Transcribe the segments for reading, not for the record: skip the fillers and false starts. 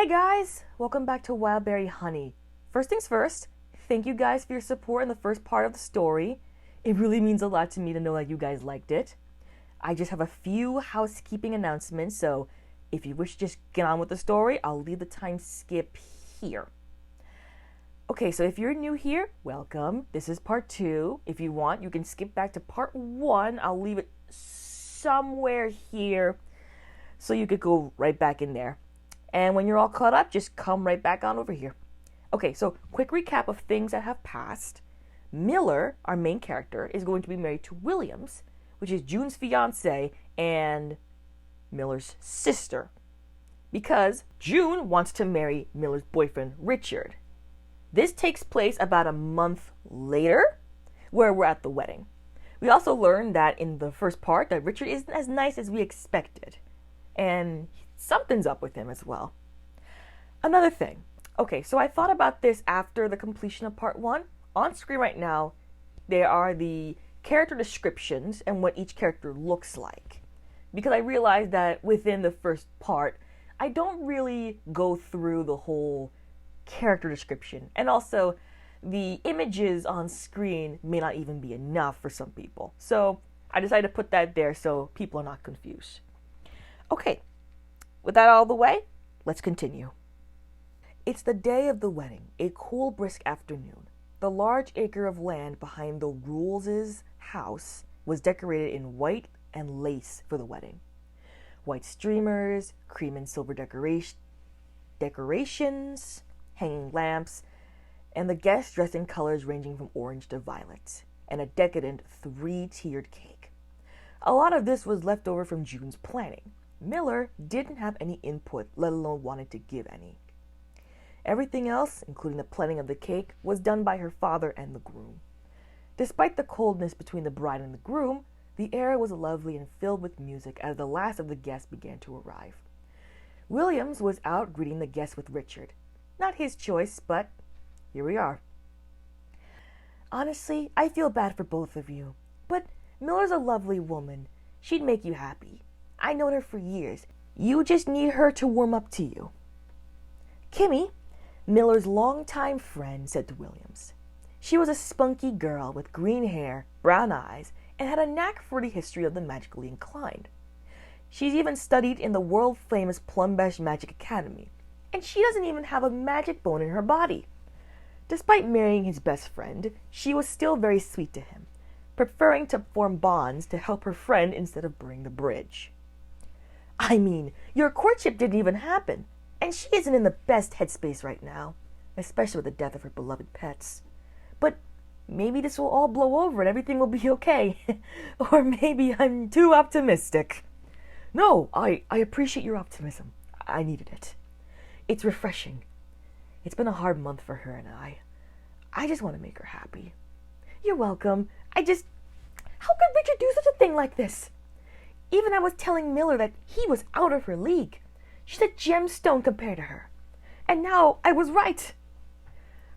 Hey guys, welcome back to Wildberry Honey. First things first, thank you guys for your support in the first part of the story. It really means a lot to me to know that you guys liked it. I just have a few housekeeping announcements, so if you wish to just get on with the story, I'll leave the time skip here. Okay, so if you're new here, welcome. This is part 2. If you want, you can skip back to part 1. I'll leave it somewhere here so you could go right back in there. And when you're all caught up, just come right back on over here. Okay, so quick recap of things that have passed. Miller, our main character, is going to be married to Williams, which is June's fiance and Miller's sister, because June wants to marry Miller's boyfriend, Richard. This takes place about a month later, where we're at the wedding. We also learned that in the first part that Richard isn't as nice as we expected, and something's up with him as well. Another thing. Okay, so I thought about this after the completion of part 1. On screen right now, there are the character descriptions and what each character looks like. Because I realized that within the first part, I don't really go through the whole character description. And also, the images on screen may not even be enough for some people. So I decided to put that there so people are not confused. Okay. With that out of the way, let's continue. It's the day of the wedding, a cool, brisk afternoon. The large acre of land behind the Rules' house was decorated in white and lace for the wedding. White streamers, cream and silver decorations, hanging lamps, and the guests dressed in colors ranging from orange to violet, and a decadent 3-tiered cake. A lot of this was left over from June's planning. Miller didn't have any input, let alone wanted to give any. Everything else, including the planning of the cake, was done by her father and the groom. Despite the coldness between the bride and the groom, the air was lovely and filled with music as the last of the guests began to arrive. Williams was out greeting the guests with Richard. Not his choice, but here we are. Honestly, I feel bad for both of you, but Miller's a lovely woman. She'd make you happy. I've known her for years. You just need her to warm up to you. Kimmy, Miller's longtime friend, said to Williams. She was a spunky girl with green hair, brown eyes, and had a knack for the history of the magically inclined. She's even studied in the world-famous Plumbesh Magic Academy, and she doesn't even have a magic bone in her body. Despite marrying his best friend, she was still very sweet to him, preferring to form bonds to help her friend instead of burning the bridge. I mean, your courtship didn't even happen, and she isn't in the best headspace right now, especially with the death of her beloved pets. But maybe this will all blow over and everything will be okay. Or maybe I'm too optimistic. No, I appreciate your optimism. I needed it. It's refreshing. It's been a hard month for her and I. I just want to make her happy. You're welcome. How could Richard do such a thing like this? Even I was telling Miller that he was out of her league. She's a gemstone compared to her. And now I was right.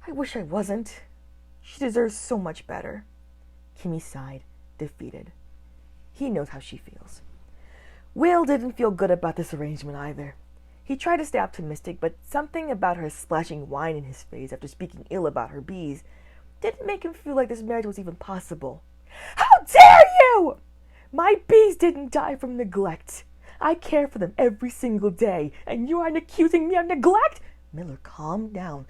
I wish I wasn't. She deserves so much better. Kimmy sighed, defeated. He knows how she feels. Will didn't feel good about this arrangement either. He tried to stay optimistic, but something about her splashing wine in his face after speaking ill about her bees didn't make him feel like this marriage was even possible. How dare you! My bees didn't die from neglect. I care for them every single day, and you aren't accusing me of neglect? Miller, calm down.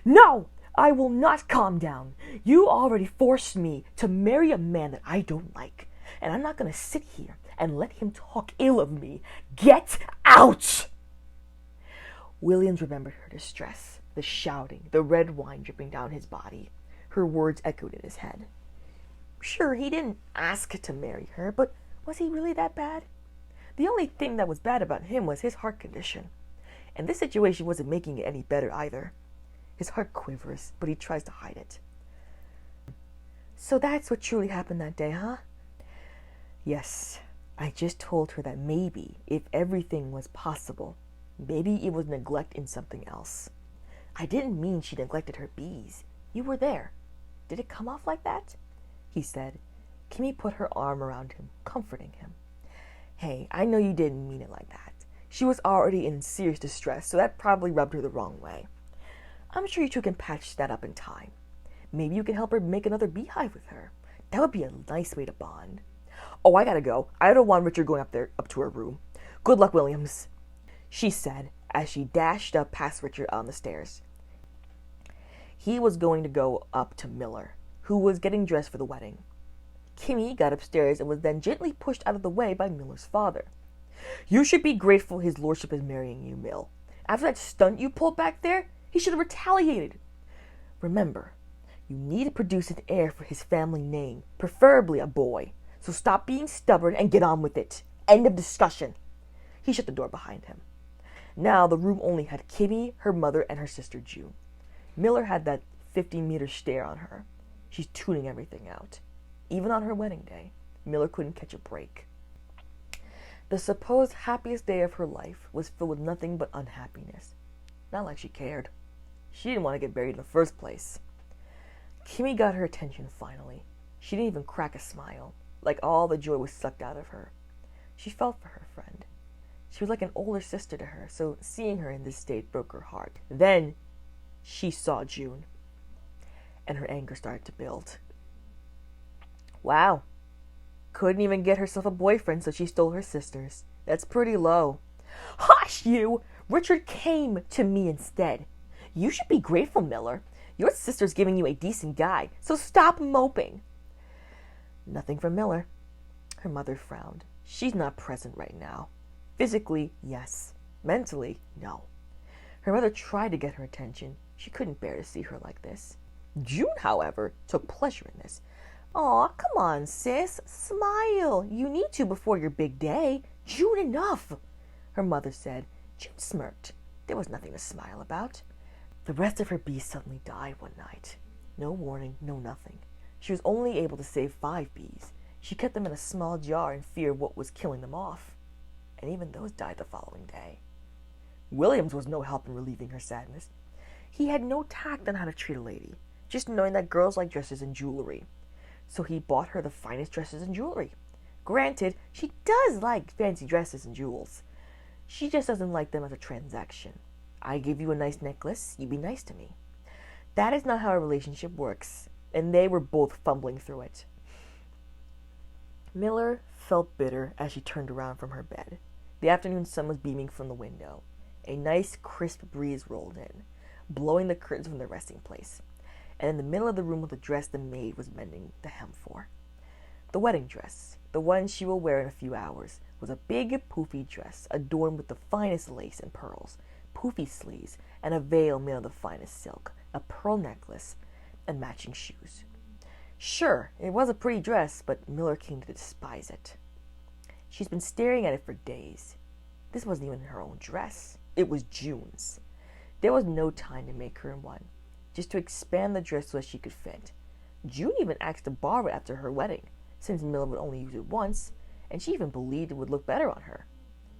No, I will not calm down. You already forced me to marry a man that I don't like, and I'm not going to sit here and let him talk ill of me. Get out! Williams remembered her distress, the shouting, the red wine dripping down his body. Her words echoed in his head. Sure, he didn't ask to marry her, but was he really that bad? The only thing that was bad about him was his heart condition, and this situation wasn't making it any better either. His heart quivers, but he tries to hide it. So that's what truly happened that day, huh? Yes, I just told her that maybe, if everything was possible, maybe it was neglect in something else. I didn't mean she neglected her bees. You were there. Did it come off like that? He said. Kimmy put her arm around him, comforting him. Hey, I know you didn't mean it like that. She was already in serious distress, so that probably rubbed her the wrong way. I'm sure you two can patch that up in time. Maybe you can help her make another beehive with her. That would be a nice way to bond. Oh, I gotta go. I don't want Richard going up to her room. Good luck, Williams, she said as she dashed up past Richard on the stairs. He was going to go up to Miller, who was getting dressed for the wedding. Kimmy got upstairs and was then gently pushed out of the way by Miller's father. You should be grateful his lordship is marrying you, Mill. After that stunt you pulled back there, he should have retaliated. Remember, you need to produce an heir for his family name, preferably a boy. So stop being stubborn and get on with it. End of discussion. He shut the door behind him. Now the room only had Kimmy, her mother, and her sister June. Miller had that 50-meter stare on her. She's tuning everything out. Even on her wedding day, Miller couldn't catch a break. The supposed happiest day of her life was filled with nothing but unhappiness. Not like she cared. She didn't want to get married in the first place. Kimmy got her attention finally. She didn't even crack a smile, like all the joy was sucked out of her. She felt for her friend. She was like an older sister to her, so seeing her in this state broke her heart. Then she saw June, and her anger started to build. Wow. Couldn't even get herself a boyfriend, so she stole her sister's. That's pretty low. Hush, you! Richard came to me instead. You should be grateful, Miller. Your sister's giving you a decent guy, so stop moping. Nothing from Miller. Her mother frowned. She's not present right now. Physically, yes. Mentally, no. Her mother tried to get her attention. She couldn't bear to see her like this. June, however, took pleasure in this. Aw, come on, sis. Smile. You need to before your big day. June, enough, her mother said. June smirked. There was nothing to smile about. The rest of her bees suddenly died one night. No warning, no nothing. She was only able to save 5 bees. She kept them in a small jar in fear of what was killing them off. And even those died the following day. Williams was no help in relieving her sadness. He had no tact on how to treat a lady, just knowing that girls like dresses and jewelry. So he bought her the finest dresses and jewelry. Granted, she does like fancy dresses and jewels. She just doesn't like them as a transaction. I give you a nice necklace, you be nice to me. That is not how a relationship works, and they were both fumbling through it. Miller felt bitter as she turned around from her bed. The afternoon sun was beaming from the window. A nice, crisp breeze rolled in, blowing the curtains from their resting place. And in the middle of the room was the dress the maid was mending the hem for. The wedding dress, the one she will wear in a few hours, was a big, poofy dress adorned with the finest lace and pearls, poofy sleeves, and a veil made of the finest silk, a pearl necklace, and matching shoes. Sure, it was a pretty dress, but Miller came to despise it. She's been staring at it for days. This wasn't even her own dress. It was June's. There was no time to make her one, just to expand the dress so that she could fit. June even asked to borrow it after her wedding, since Miller would only use it once, and she even believed it would look better on her.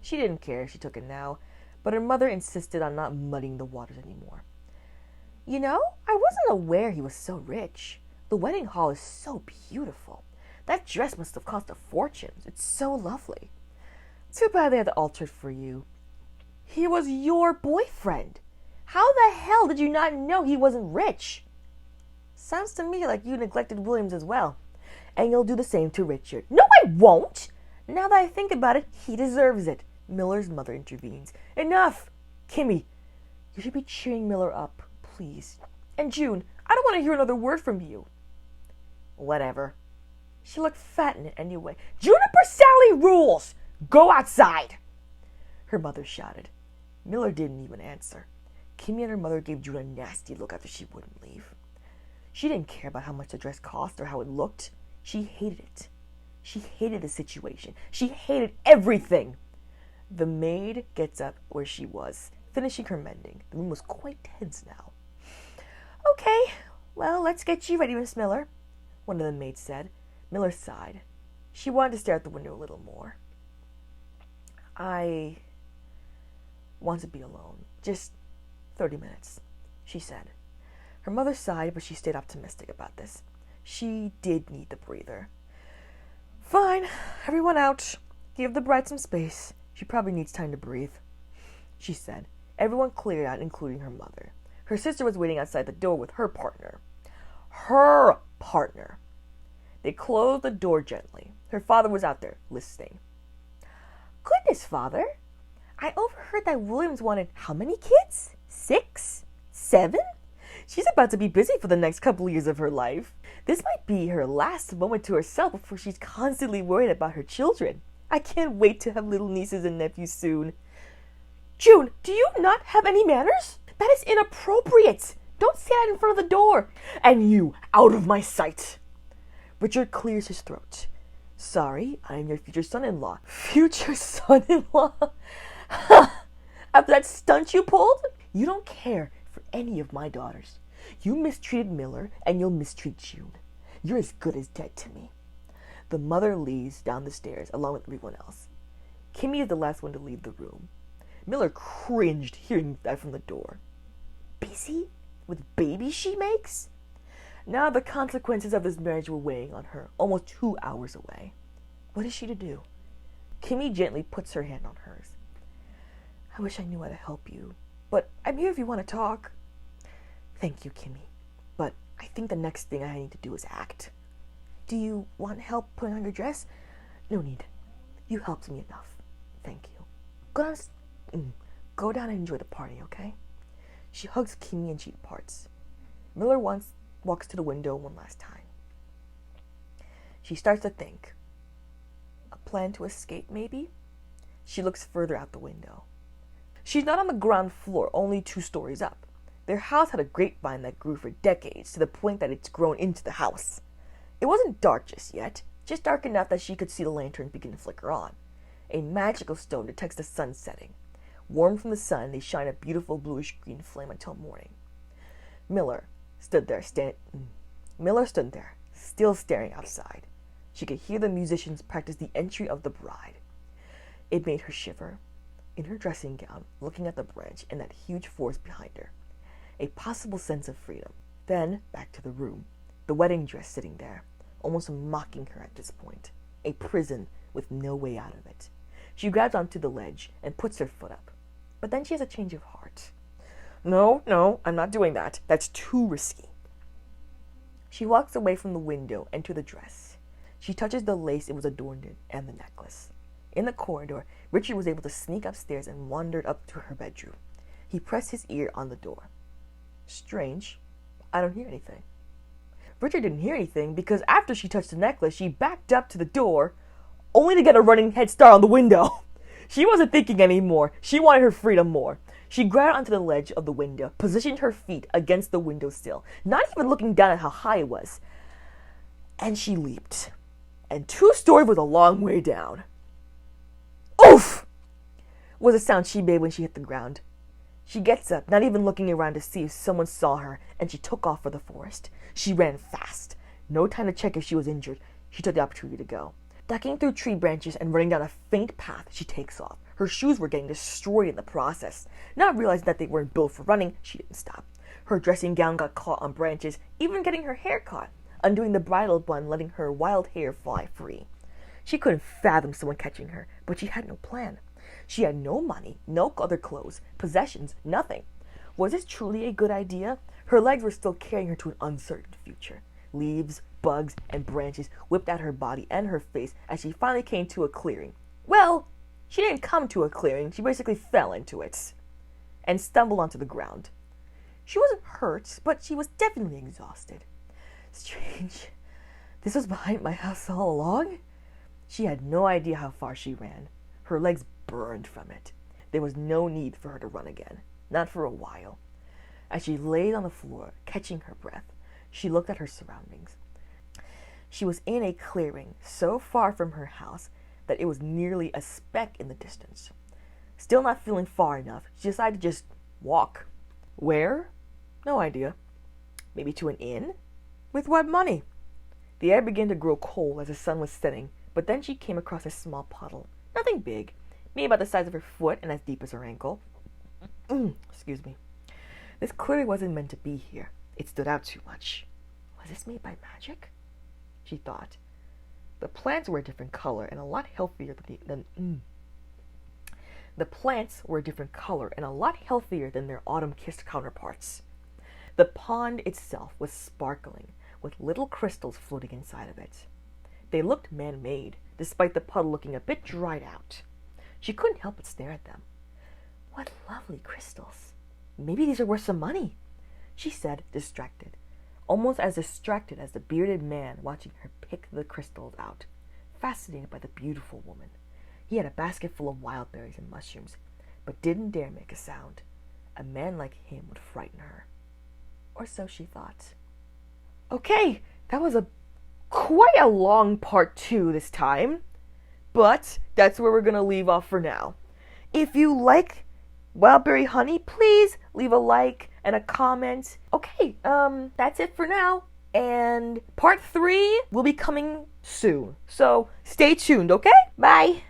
She didn't care if she took it now, but her mother insisted on not muddying the waters anymore. You know, I wasn't aware he was so rich. The wedding hall is so beautiful. That dress must have cost a fortune. It's so lovely. Too bad they had to alter it for you. He was your boyfriend. How the hell did you not know he wasn't rich? Sounds to me like you neglected Williams as well. And you'll do the same to Richard. No, I won't. Now that I think about it, he deserves it. Miller's mother intervenes. Enough! Kimmy, you should be cheering Miller up, please. And June, I don't want to hear another word from you. Whatever. She looked fat in it anyway. Juniper Sally rules! Go outside! Her mother shouted. Miller didn't even answer. Kimmy and her mother gave June a nasty look after she wouldn't leave. She didn't care about how much the dress cost or how it looked. She hated it. She hated the situation. She hated everything. The maid gets up where she was, finishing her mending. The room was quite tense now. Okay, well, let's get you ready, Miss Miller, one of the maids said. Miller sighed. She wanted to stare out the window a little more. I want to be alone. Just 30 minutes, she said. Her mother sighed, but she stayed optimistic about this. She did need the breather. Fine, everyone out. Give the bride some space. She probably needs time to breathe, she said. Everyone cleared out, including her mother. Her sister was waiting outside the door with her partner. Her partner. They closed the door gently. Her father was out there, listening. Goodness, Father. I overheard that Williams wanted how many kids? 6? 7? She's about to be busy for the next couple years of her life. This might be her last moment to herself before she's constantly worried about her children. I can't wait to have little nieces and nephews soon. June, do you not have any manners? That is inappropriate. Don't say that in front of the door. And you, out of my sight. Richard clears his throat. Sorry, I am your future son-in-law. Future son-in-law? After that stunt you pulled? You don't care for any of my daughters. You mistreated Miller, and you'll mistreat June. You're as good as dead to me. The mother leaves down the stairs, along with everyone else. Kimmy is the last one to leave the room. Miller cringed hearing that from the door. Busy? With babies she makes? Now the consequences of this marriage were weighing on her, almost 2 hours away. What is she to do? Kimmy gently puts her hand on hers. I wish I knew how to help you, but I'm here if you want to talk. Thank you, Kimmy, but I think the next thing I need to do is act. Do you want help putting on your dress? No need. You helped me enough. Thank you. Go down and enjoy the party, okay? She hugs Kimmy and she departs. Miller walks to the window one last time. She starts to think. A plan to escape, maybe? She looks further out the window. She's not on the ground floor, only 2 stories up. Their house had a grapevine that grew for decades, to the point that it's grown into the house. It wasn't dark just yet, just dark enough that she could see the lanterns begin to flicker on. A magical stone detects the sun setting. Warm from the sun, they shine a beautiful bluish-green flame until morning. Miller stood there, still staring outside. She could hear the musicians practice the entry of the bride. It made her shiver. In her dressing gown, looking at the branch and that huge forest behind her. A possible sense of freedom. Then, back to the room. The wedding dress sitting there, almost mocking her at this point. A prison with no way out of it. She grabs onto the ledge and puts her foot up. But then she has a change of heart. No, I'm not doing that. That's too risky. She walks away from the window and to the dress. She touches the lace it was adorned in and the necklace. In the corridor, Richard was able to sneak upstairs and wandered up to her bedroom. He pressed his ear on the door. Strange. I don't hear anything. Richard didn't hear anything because after she touched the necklace, she backed up to the door, only to get a running head start on the window. She wasn't thinking anymore. She wanted her freedom more. She grabbed onto the ledge of the window, positioned her feet against the windowsill, not even looking down at how high it was. And she leaped. And 2 stories was a long way down. Oof! Was the sound she made when she hit the ground. She gets up, not even looking around to see if someone saw her, and she took off for the forest. She ran fast. No time to check if she was injured. She took the opportunity to go. Ducking through tree branches and running down a faint path, she takes off. Her shoes were getting destroyed in the process. Not realizing that they weren't built for running, she didn't stop. Her dressing gown got caught on branches, even getting her hair caught, undoing the bridal bun, letting her wild hair fly free. She couldn't fathom someone catching her, but she had no plan. She had no money, no other clothes, possessions, nothing. Was this truly a good idea? Her legs were still carrying her to an uncertain future. Leaves, bugs, and branches whipped at her body and her face as she finally came to a clearing. Well, she didn't come to a clearing, she basically fell into it and stumbled onto the ground. She wasn't hurt, but she was definitely exhausted. Strange. This was behind my house all along? She had no idea how far she ran. Her legs burned from it. There was no need for her to run again, not for a while. As she lay on the floor, catching her breath, she looked at her surroundings. She was in a clearing so far from her house that it was nearly a speck in the distance. Still not feeling far enough, she decided to just walk. Where? No idea. Maybe to an inn? With what money? The air began to grow cold as the sun was setting, but then she came across a small puddle. Nothing big, maybe about the size of her foot and as deep as her ankle. Excuse me. This clearly wasn't meant to be here. It stood out too much. Was this made by magic? She thought. The plants were a different color and a lot healthier than The plants were a different color and a lot healthier than their autumn-kissed counterparts. The pond itself was sparkling, with little crystals floating inside of it. They looked man-made, despite the puddle looking a bit dried out. She couldn't help but stare at them. What lovely crystals. Maybe these are worth some money, she said, distracted. Almost as distracted as the bearded man watching her pick the crystals out, fascinated by the beautiful woman. He had a basket full of wild berries and mushrooms, but didn't dare make a sound. A man like him would frighten her. Or so she thought. Okay, that was quite a long part 2 this time, but that's where we're going to leave off for now. If you like Wildberry Honey, please leave a like and a comment. Okay, that's it for now. And part 3 will be coming soon. So stay tuned, okay? Bye.